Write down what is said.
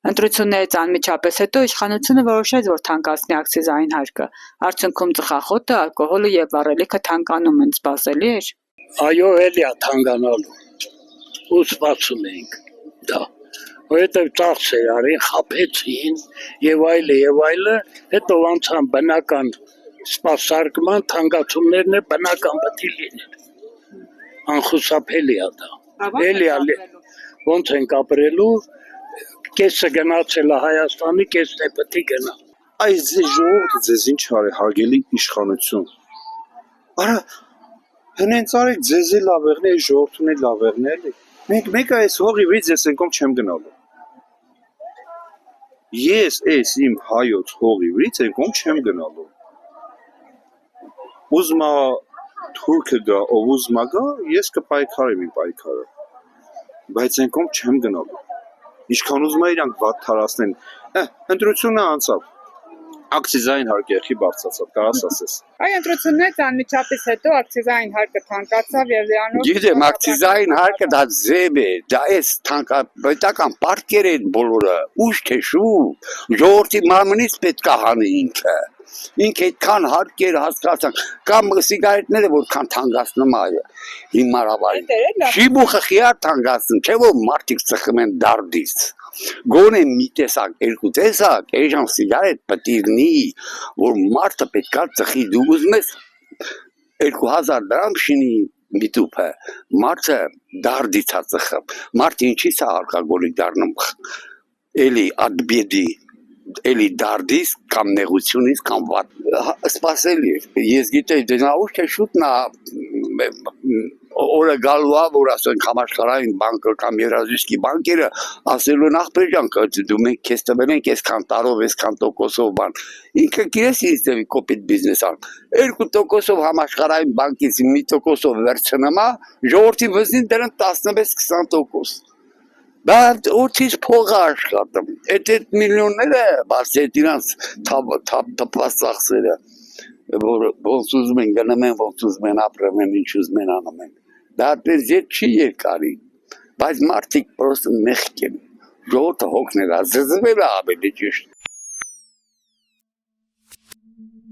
Ընտրություններից անմիջապես հետո իշխանությունը որոշեց, որ թանկացնի ակցիզային հարկը։ Արդյունքում ծխախոտը, ալկոհոլը եւ վառելիքը թանկանում են, սպասելի էր։ Այո, էլի է թանկանալու։ Ու սպասում էինք դա։ Որովհետև ծախս էր արին, խաբեցին եւ այլը, հետո անցան բնական սպասարկման, թանկացումներն է բնական պետք է լինեն։ Անխուսափելի է դա։ Էլի ոնց ենք ապրելու, կեսը գնացել է Հայաստանի, կեսն է պետք է գնա։ Այս ժողովուրդը ձեզ ինչ արի, հարգելի իշխանություն։ Արա հենց արեք ձեզ էլ լավերն է, ժողովրդուն էլ լավերն է, էլի։ Մենք այս հողի վից ես ենքոմ չեմ գնալու։ Ես այս իմ հայոց հողի վից ենքոմ չեմ գնալու։ Ուզմա թուրքը գա, ով ուզմա գա, ես կպայքարեմ իմ պայքարը։ Բայց ենքոմ չեմ գնալու։ Ինչքան ուզում է իրանք վատ թարասնեն, ընտրությունը անցավ, ակցիզային հարկը եղի բարձացավ, կարաս ասես։ Այ ընտրություններից անմիջապես հետո ակցիզային հարկը թանկացավ եւ դրանով Գիտեմ, ակցիզային հարկը դա ձև է, դա էս պետական պարտքեր են բոլորը, ուշ քեշու, ժողովրդի մարմնից պետք է հանի ինքը այդքան հարկեր հասկացան, կամ սիգարետները որքան թանկացնում է հիմնարավային, շիբուխը խիար թանկացնում, չէ որ մարդիկ ծխում են դարդից, գոնե մի տեսակ, երկու տեսակ, այժմ սիգարետ պտիրնի, որ մարդը պետքա ծխի, դու ուզում ես 2000 դրամ շինի միտուպը, մարդը դարդից է ծխում, մարդը ինչից է ալկոգոլիկ դառնում, էլի ադբեդի, էլի դարդից կամ նեղությունից կամ վատ, սպասելի էր, ես գիտեի, դենա ուշ թե շուտնա օրը գալու է, որ ասենք համաշխարհային բանկը կամ Եվրազիստի բանկերը ասելու նախպերջան դու մենք քեզ տվել ենք այսքան տարով, այսքան տոկոսով բան։ Ինքը գիտես ինչ դեպի կոպիտ բիզնես ան։ 2%-ով համաշխարհային բանկից 1%-ով վերցնում է, ժողովրդի վզին դրան 16-20%։ Դա օդից փող աշխատում։ Այդ միլիոնները, բաց իրանց թափված ծախսերը, որ ոնց ուզում են գնում են, ոնց ուզում են ապրում են, ինչ ուզում են անում են։ Դա դեռ չի երկարի, բայց մարդիկ պրոստը մեղք են, ժողովուրդը հոգնել է, զզվել է ավելի ճիշտ։